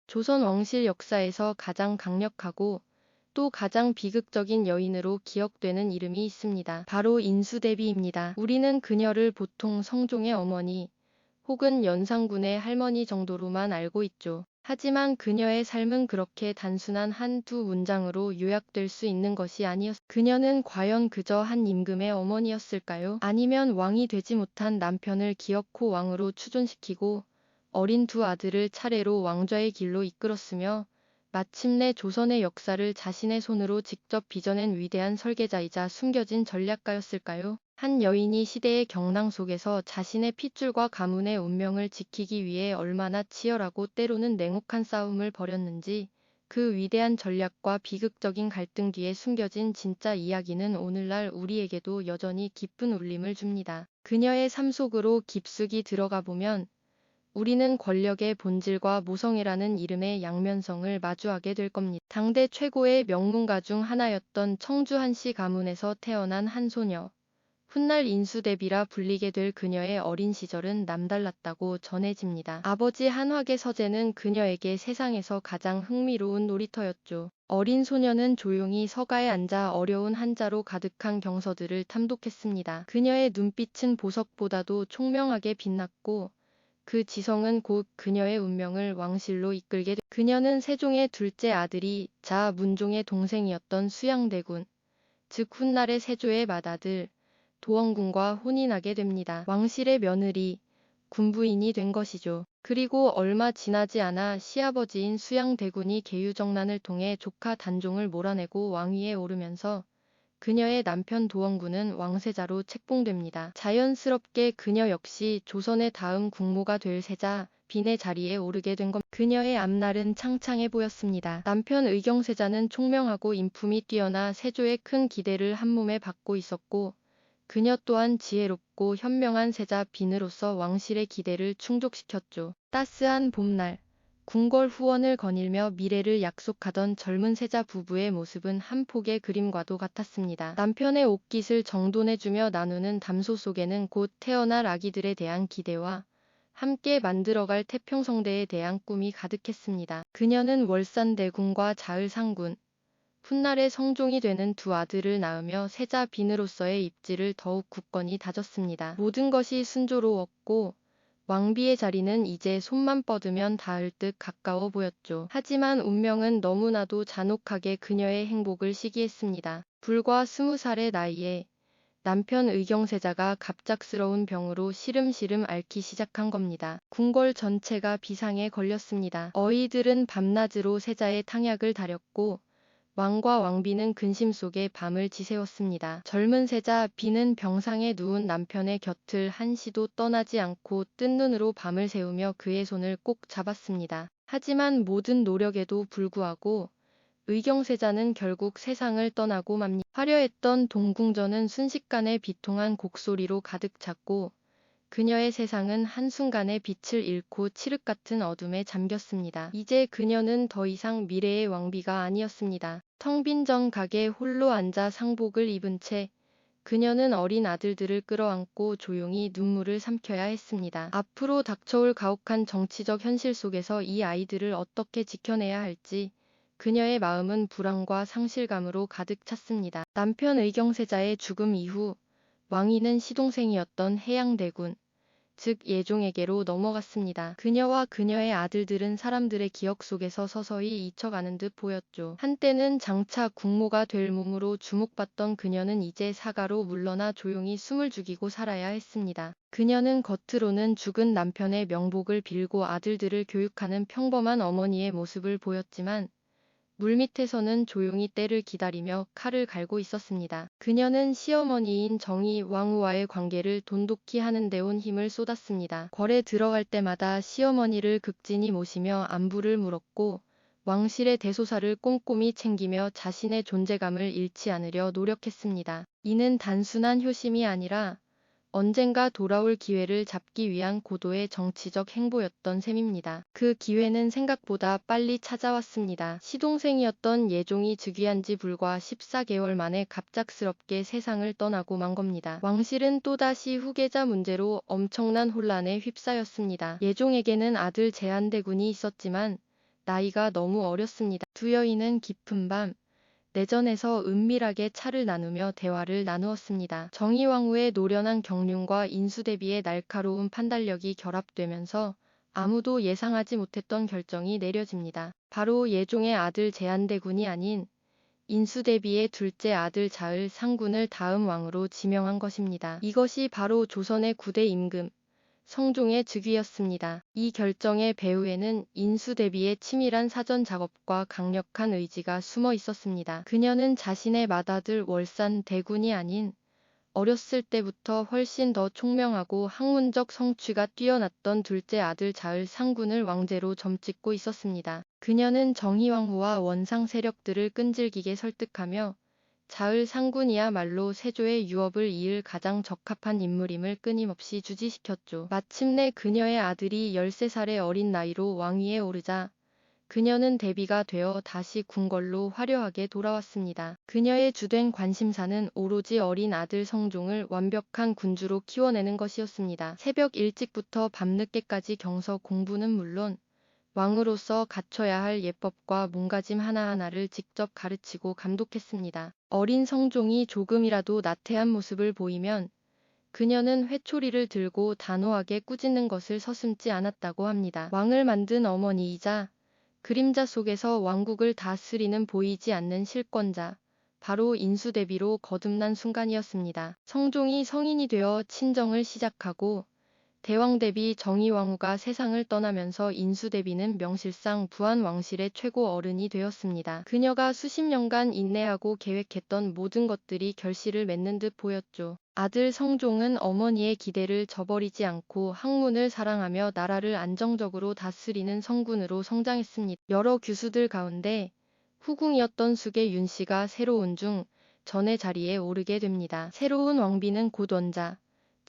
조선 왕실 역사에서 가장 강력하고 또 가장 비극적인 여인으로 기억되는 이름이 있습니다. 바로 인수대비입니다. 우리는 그녀를 보통 성종의 어머니 혹은 연산군의 할머니 정도로만 알고 있죠. 하지만 그녀의 삶은 그렇게 단순한 한두 문장으로 요약될 수 있는 것이 그녀는 과연 그저 한 임금의 어머니였을까요? 아니면 왕이 되지 못한 남편을 기어코 왕으로 추존시키고 어린 두 아들을 차례로 왕좌의 길로 이끌었으며 마침내 조선의 역사를 자신의 손으로 직접 빚어낸 위대한 설계자이자 숨겨진 전략가였을까요? 한 여인이 시대의 경랑 속에서 자신의 핏줄과 가문의 운명을 지키기 위해 얼마나 치열하고 때로는 냉혹한 싸움을 벌였는지, 그 위대한 전략과 비극적인 갈등 뒤에 숨겨진 진짜 이야기는 오늘날 우리에게도 여전히 깊은 울림을 줍니다. 그녀의 삶 속으로 깊숙이 들어가 보면 우리는 권력의 본질과 모성애라는 이름의 양면성을 마주하게 될 겁니다. 당대 최고의 명문가 중 하나였던 청주 한씨 가문에서 태어난 한 소녀. 훗날 인수대비라 불리게 될 그녀의 어린 시절은 남달랐다고 전해집니다. 아버지 한화계 서재는 그녀에게 세상에서 가장 흥미로운 놀이터였죠. 어린 소녀는 조용히 서가에 앉아 어려운 한자로 가득한 경서들을 탐독했습니다. 그녀의 눈빛은 보석보다도 총명하게 빛났고 그 지성은 곧 그녀의 운명을 왕실로 그녀는 세종의 둘째 아들이 자 문종의 동생이었던 수양대군, 즉 훗날의 세조의 맏아들 도원군과 혼인하게 됩니다. 왕실의 며느리, 군부인이 된 것이죠. 그리고 얼마 지나지 않아 시아버지인 수양대군이 계유정난을 통해 조카 단종을 몰아내고 왕위에 오르면서 그녀의 남편 도원군은 왕세자로 책봉됩니다. 자연스럽게 그녀 역시 조선의 다음 국모가 될 세자 빈의 자리에 오르게 된 겁니다. 그녀의 앞날은 창창해 보였습니다. 남편 의경세자는 총명하고 인품이 뛰어나 세조의 큰 기대를 한몸에 받고 있었고, 그녀 또한 지혜롭고 현명한 세자 빈으로서 왕실의 기대를 충족시켰죠. 따스한 봄날, 궁궐 후원을 거닐며 미래를 약속하던 젊은 세자 부부의 모습은 한 폭의 그림과도 같았습니다. 남편의 옷깃을 정돈해주며 나누는 담소 속에는 곧 태어날 아기들에 대한 기대와 함께 만들어갈 태평성대에 대한 꿈이 가득했습니다. 그녀는 월산대군과 자을상군, 훗날의 성종이 되는 두 아들을 낳으며 세자 빈으로서의 입지를 더욱 굳건히 다졌습니다. 모든 것이 순조로웠고 왕비의 자리는 이제 손만 뻗으면 닿을 듯 가까워 보였죠. 하지만 운명은 너무나도 잔혹하게 그녀의 행복을 시기했습니다. 불과 20살의 나이에 남편 의경세자가 갑작스러운 병으로 시름시름 앓기 시작한 겁니다. 궁궐 전체가 비상에 걸렸습니다. 어이들은 밤낮으로 세자의 탕약을 다렸고 왕과 왕비는 근심 속에 밤을 지새웠습니다. 젊은 세자 비는 병상에 누운 남편의 곁을 한시도 떠나지 않고 뜬 눈으로 밤을 새우며 그의 손을 꼭 잡았습니다. 하지만 모든 노력에도 불구하고 의경세자는 결국 세상을 떠나고 맙니다. 화려했던 동궁전은 순식간에 비통한 곡소리로 가득 찼고 그녀의 세상은 한순간에 빛을 잃고 칠흑 같은 어둠에 잠겼습니다. 이제 그녀는 더 이상 미래의 왕비가 아니었습니다. 텅 빈 정각에 홀로 앉아 상복을 입은 채 그녀는 어린 아들들을 끌어안고 조용히 눈물을 삼켜야 했습니다. 앞으로 닥쳐올 가혹한 정치적 현실 속에서 이 아이들을 어떻게 지켜내야 할지 그녀의 마음은 불안과 상실감으로 가득 찼습니다. 남편 의경세자의 죽음 이후 왕위는 시동생이었던 해양대군, 즉 예종에게로 넘어갔습니다. 그녀와 그녀의 아들들은 사람들의 기억 속에서 서서히 잊혀가는 듯 보였죠. 한때는 장차 국모가 될 몸으로 주목받던 그녀는 이제 사가로 물러나 조용히 숨을 죽이고 살아야 했습니다. 그녀는 겉으로는 죽은 남편의 명복을 빌고 아들들을 교육하는 평범한 어머니의 모습을 보였지만 물밑에서는 조용히 때를 기다리며 칼을 갈고 있었습니다. 그녀는 시어머니인 정희 왕후와의 관계를 돈독히 하는 데 온 힘을 쏟았습니다. 궐에 들어갈 때마다 시어머니를 극진히 모시며 안부를 물었고 왕실의 대소사를 꼼꼼히 챙기며 자신의 존재감을 잃지 않으려 노력했습니다. 이는 단순한 효심이 아니라 언젠가 돌아올 기회를 잡기 위한 고도의 정치적 행보였던 셈입니다. 그 기회는 생각보다 빨리 찾아왔습니다. 시동생이었던 예종이 즉위한 지 불과 14개월 만에 갑작스럽게 세상을 떠나고 만 겁니다. 왕실은 또다시 후계자 문제로 엄청난 혼란에 휩싸였습니다. 예종에게는 아들 제한대군이 있었지만 나이가 너무 어렸습니다. 두 여인은 깊은 밤 내전에서 은밀하게 차를 나누며 대화를 나누었습니다. 정의왕후의 노련한 경륜과 인수대비의 날카로운 판단력이 결합되면서 아무도 예상하지 못했던 결정이 내려집니다. 바로 예종의 아들 제한대군이 아닌 인수대비의 둘째 아들 자을 상군을 다음 왕으로 지명한 것입니다. 이것이 바로 조선의 9대 임금, 성종의 즉위였습니다. 이 결정의 배후에는 인수대비의 치밀한 사전 작업과 강력한 의지가 숨어 있었습니다. 그녀는 자신의 맏아들 월산 대군이 아닌 어렸을 때부터 훨씬 더 총명하고 학문적 성취가 뛰어났던 둘째 아들 자을 상군을 왕제로 점찍고 있었습니다. 그녀는 정의왕후와 원상 세력들을 끈질기게 설득하며 자을 상군이야말로 세조의 유업을 이을 가장 적합한 인물임을 끊임없이 주지시켰죠. 마침내 그녀의 아들이 13살의 어린 나이로 왕위에 오르자 그녀는 대비가 되어 다시 궁궐로 화려하게 돌아왔습니다. 그녀의 주된 관심사는 오로지 어린 아들 성종을 완벽한 군주로 키워내는 것이었습니다. 새벽 일찍부터 밤늦게까지 경서 공부는 물론 왕으로서 갖춰야 할 예법과 몸가짐 하나하나를 직접 가르치고 감독했습니다. 어린 성종이 조금이라도 나태한 모습을 보이면 그녀는 회초리를 들고 단호하게 꾸짖는 것을 서슴지 않았다고 합니다. 왕을 만든 어머니이자 그림자 속에서 왕국을 다스리는 보이지 않는 실권자, 바로 인수대비로 거듭난 순간이었습니다. 성종이 성인이 되어 친정을 시작하고 대왕대비 정의왕후가 세상을 떠나면서 인수대비는 명실상 부안왕실의 최고 어른이 되었습니다. 그녀가 수십 년간 인내하고 계획했던 모든 것들이 결실을 맺는 듯 보였죠. 아들 성종은 어머니의 기대를 저버리지 않고 학문을 사랑하며 나라를 안정적으로 다스리는 성군으로 성장했습니다. 여러 규수들 가운데 후궁이었던 숙의 윤씨가 새로운 중 전의 자리에 오르게 됩니다. 새로운 왕비는 곧 원자,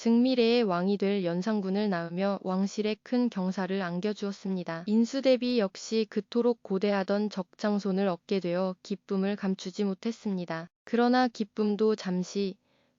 즉 미래의 왕이 될 연산군을 낳으며 왕실에 큰 경사를 안겨주었습니다. 인수대비 역시 그토록 고대하던 적장손을 얻게 되어 기쁨을 감추지 못했습니다. 그러나 기쁨도 잠시,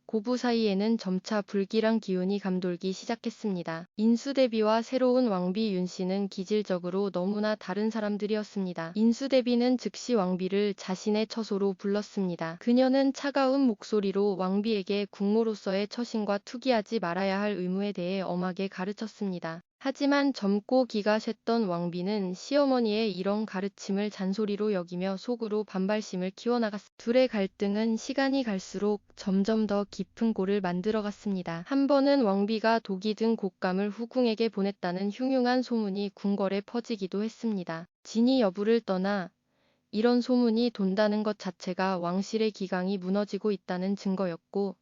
고부 사이에는 점차 불길한 기운이 감돌기 시작했습니다. 인수대비와 새로운 왕비 윤씨는 기질적으로 너무나 다른 사람들이었습니다. 인수대비는 즉시 왕비를 자신의 처소로 불렀습니다. 그녀는 차가운 목소리로 왕비에게 국모로서의 처신과 투기하지 말아야 할 의무에 대해 엄하게 가르쳤습니다. 하지만 젊고 기가 샜던 왕비는 시어머니의 이런 가르침을 잔소리로 여기며 속으로 반발심을 키워나갔습니다. 둘의 갈등은 시간이 갈수록 점점 더 깊은 골을 만들어갔습니다. 한 번은 왕비가 독이 든 곶감을 후궁에게 보냈다는 흉흉한 소문이 궁궐에 퍼지기도 했습니다. 진위 여부를 떠나 이런 소문이 돈다는 것 자체가 왕실의 기강이 무너지고 있다는 증거였고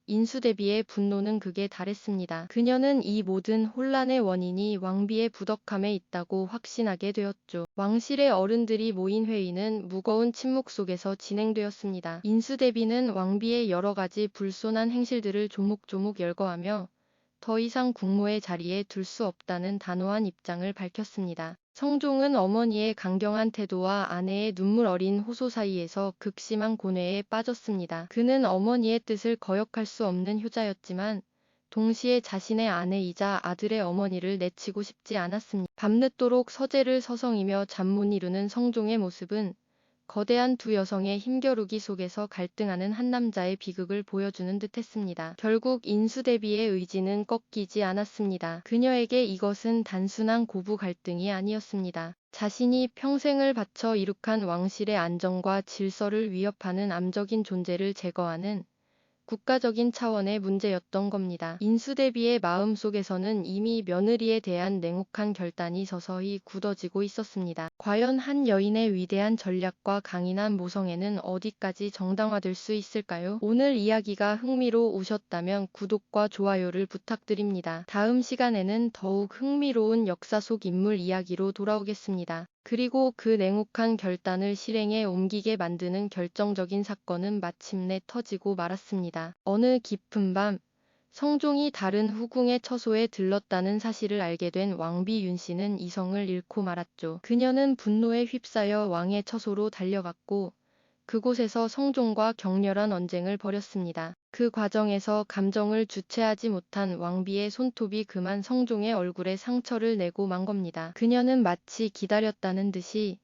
인수대비의 분노는 극에 달했습니다. 그녀는 이 모든 혼란의 원인이 왕비의 부덕함에 있다고 확신하게 되었죠. 왕실의 어른들이 모인 회의는 무거운 침묵 속에서 진행되었습니다. 인수대비는 왕비의 여러 가지 불손한 행실들을 조목조목 열거하며 더 이상 국모의 자리에 둘 수 없다는 단호한 입장을 밝혔습니다. 성종은 어머니의 강경한 태도와 아내의 눈물 어린 호소 사이에서 극심한 고뇌에 빠졌습니다. 그는 어머니의 뜻을 거역할 수 없는 효자였지만 동시에 자신의 아내이자 아들의 어머니를 내치고 싶지 않았습니다. 밤늦도록 서재를 서성이며 잠 못 이루는 성종의 모습은 거대한 두 여성의 힘겨루기 속에서 갈등하는 한 남자의 비극을 보여주는 듯했습니다. 결국 인수대비의 의지는 꺾이지 않았습니다. 그녀에게 이것은 단순한 고부 갈등이 아니었습니다. 자신이 평생을 바쳐 이룩한 왕실의 안정과 질서를 위협하는 암적인 존재를 제거하는 국가적인 차원의 문제였던 겁니다. 인수대비의 마음속에서는 이미 며느리에 대한 냉혹한 결단이 서서히 굳어지고 있었습니다. 과연 한 여인의 위대한 전략과 강인한 모성애는 어디까지 정당화될 수 있을까요? 오늘 이야기가 흥미로우셨다면 구독과 좋아요를 부탁드립니다. 다음 시간에는 더욱 흥미로운 역사 속 인물 이야기로 돌아오겠습니다. 그리고 그 냉혹한 결단을 실행에 옮기게 만드는 결정적인 사건은 마침내 터지고 말았습니다. 어느 깊은 밤, 성종이 다른 후궁의 처소에 들렀다는 사실을 알게 된 왕비 윤씨는 이성을 잃고 말았죠. 그녀는 분노에 휩싸여 왕의 처소로 달려갔고 그곳에서 성종과 격렬한 언쟁을 벌였습니다. 그 과정에서 감정을 주체하지 못한 왕비의 손톱이 그만 성종의 얼굴에 상처를 내고 만 겁니다. 그녀는 마치 기다렸다는 듯이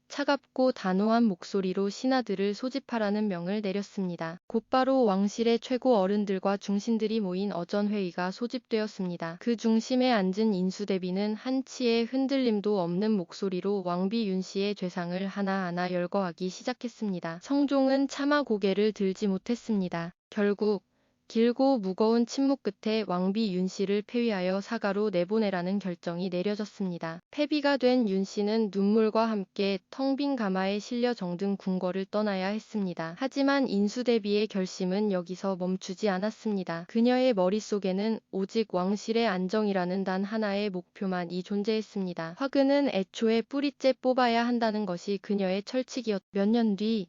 차갑고 단호한 목소리로 신하들을 소집하라는 명을 내렸습니다. 곧바로 왕실의 최고 어른들과 중신들이 모인 어전회의가 소집되었습니다. 그 중심에 앉은 인수대비는 한치의 흔들림도 없는 목소리로 왕비 윤씨의 죄상을 하나하나 열거하기 시작했습니다. 성종은 차마 고개를 들지 못했습니다. 결국 길고 무거운 침묵 끝에 왕비 윤씨를 폐위하여 사가로 내보내라는 결정이 내려졌습니다. 폐비가 된 윤씨는 눈물과 함께 텅 빈 가마에 실려 정든 궁궐을 떠나야 했습니다. 하지만 인수대비의 결심은 여기서 멈추지 않았습니다. 그녀의 머릿속에는 오직 왕실의 안정이라는 단 하나의 목표만이 존재했습니다. 화근은 애초에 뿌리째 뽑아야 한다는 것이 그녀의 철칙이었. 몇 년 뒤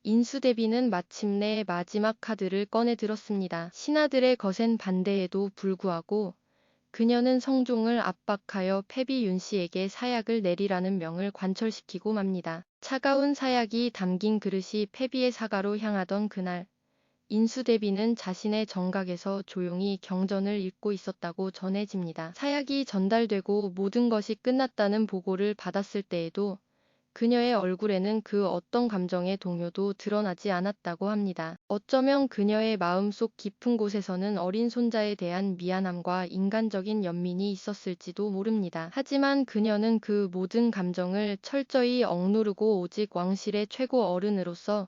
인수대비는 마침내 마지막 카드를 꺼내 들었습니다. 신하들의 거센 반대에도 불구하고 그녀는 성종을 압박하여 폐비 윤씨에게 사약을 내리라는 명을 관철시키고 맙니다. 차가운 사약이 담긴 그릇이 폐비의 사가로 향하던 그날, 인수대비는 자신의 정각에서 조용히 경전을 읽고 있었다고 전해집니다. 사약이 전달되고 모든 것이 끝났다는 보고를 받았을 때에도 그녀의 얼굴에는 그 어떤 감정의 동요도 드러나지 않았다고 합니다. 어쩌면 그녀의 마음속 깊은 곳에서는 어린 손자에 대한 미안함과 인간적인 연민이 있었을지도 모릅니다. 하지만 그녀는 그 모든 감정을 철저히 억누르고 오직 왕실의 최고 어른으로서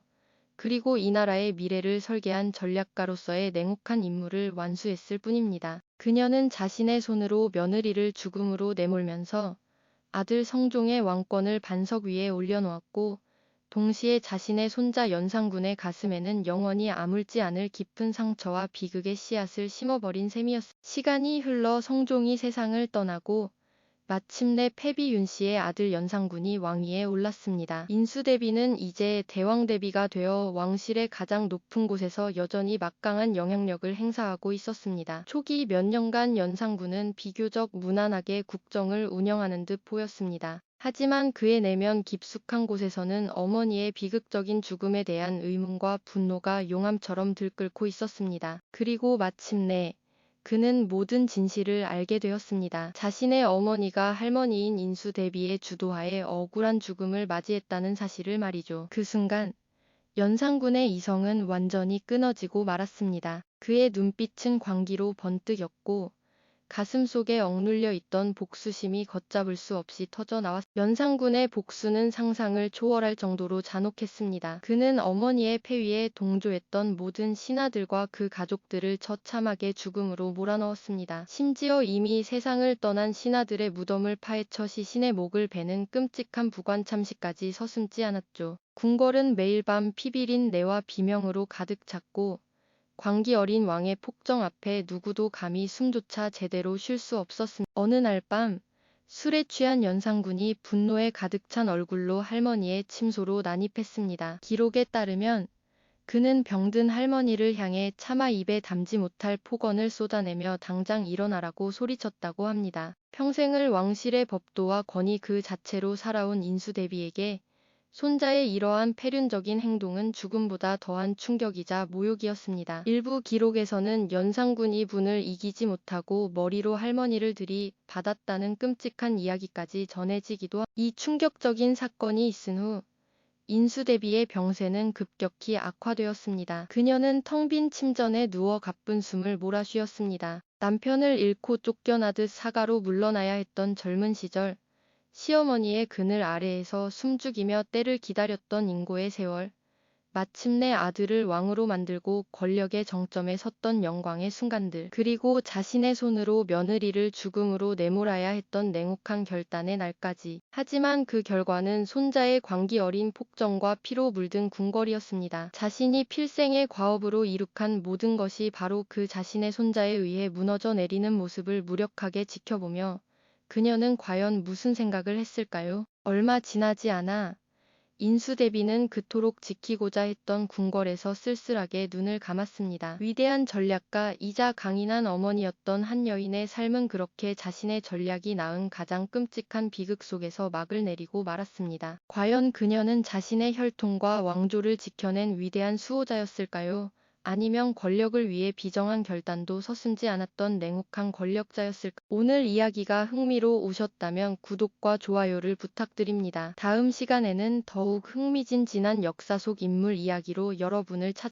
그리고 이 나라의 미래를 설계한 전략가로서의 냉혹한 임무를 완수했을 뿐입니다. 그녀는 자신의 손으로 며느리를 죽음으로 내몰면서 아들 성종의 왕권을 반석 위에 올려놓았고 동시에 자신의 손자 연산군의 가슴에는 영원히 아물지 않을 깊은 상처와 비극의 씨앗을 심어버린 셈이었습니다. 시간이 흘러 성종이 세상을 떠나고 마침내 폐비 윤씨의 아들 연산군이 왕위에 올랐습니다. 인수대비는 이제 대왕대비가 되어 왕실의 가장 높은 곳에서 여전히 막강한 영향력을 행사하고 있었습니다. 초기 몇 년간 연산군은 비교적 무난하게 국정을 운영하는 듯 보였습니다. 하지만 그의 내면 깊숙한 곳에서는 어머니의 비극적인 죽음에 대한 의문과 분노가 용암처럼 들끓고 있었습니다. 그리고 마침내 그는 모든 진실을 알게 되었습니다. 자신의 어머니가 할머니인 인수대비의 주도하에 억울한 죽음을 맞이했다는 사실을 말이죠. 그 순간 연산군의 이성은 완전히 끊어지고 말았습니다. 그의 눈빛은 광기로 번뜩였고 가슴 속에 억눌려 있던 복수심이 걷잡을 수 없이 터져 나왔. 연산군의 복수는 상상을 초월할 정도로 잔혹했습니다. 그는 어머니의 폐위에 동조했던 모든 신하들과 그 가족들을 처참하게 죽음으로 몰아넣었습니다. 심지어 이미 세상을 떠난 신하들의 무덤을 파헤쳐 시신의 목을 베는 끔찍한 부관 참시까지 서슴지 않았죠. 궁궐은 매일 밤 피비린 내와 비명으로 가득 찼고 광기 어린 왕의 폭정 앞에 누구도 감히 숨조차 제대로 쉴 수 없었습니다. 어느 날 밤 술에 취한 연산군이 분노에 가득 찬 얼굴로 할머니의 침소로 난입했습니다. 기록에 따르면 그는 병든 할머니를 향해 차마 입에 담지 못할 폭언을 쏟아내며 당장 일어나라고 소리쳤다고 합니다. 평생을 왕실의 법도와 권위 그 자체로 살아온 인수대비에게 손자의 이러한 패륜적인 행동은 죽음보다 더한 충격이자 모욕이었습니다. 일부 기록에서는 연산군이 분을 이기지 못하고 머리로 할머니를 들이받았다는 끔찍한 이야기까지 전해지기도 합니다. 이 충격적인 사건이 있은 후 인수대비의 병세는 급격히 악화되었습니다. 그녀는 텅 빈 침전에 누워 가쁜 숨을 몰아쉬었습니다. 남편을 잃고 쫓겨나듯 사가로 물러나야 했던 젊은 시절, 시어머니의 그늘 아래에서 숨죽이며 때를 기다렸던 인고의 세월, 마침내 아들을 왕으로 만들고 권력의 정점에 섰던 영광의 순간들, 그리고 자신의 손으로 며느리를 죽음으로 내몰아야 했던 냉혹한 결단의 날까지. 하지만 그 결과는 손자의 광기 어린 폭정과 피로 물든 궁궐이었습니다. 자신이 필생의 과업으로 이룩한 모든 것이 바로 그 자신의 손자에 의해 무너져 내리는 모습을 무력하게 지켜보며 그녀는 과연 무슨 생각을 했을까요? 얼마 지나지 않아 인수대비는 그토록 지키고자 했던 궁궐에서 쓸쓸하게 눈을 감았습니다. 위대한 전략가이자 강인한 어머니였던 한 여인의 삶은 그렇게 자신의 전략이 낳은 가장 끔찍한 비극 속에서 막을 내리고 말았습니다. 과연 그녀는 자신의 혈통과 왕조를 지켜낸 위대한 수호자였을까요? 아니면 권력을 위해 비정한 결단도 서슴지 않았던 냉혹한 권력자였을까? 오늘 이야기가 흥미로우셨다면 구독과 좋아요를 부탁드립니다. 다음 시간에는 더욱 흥미진진한 역사 속 인물 이야기로 여러분을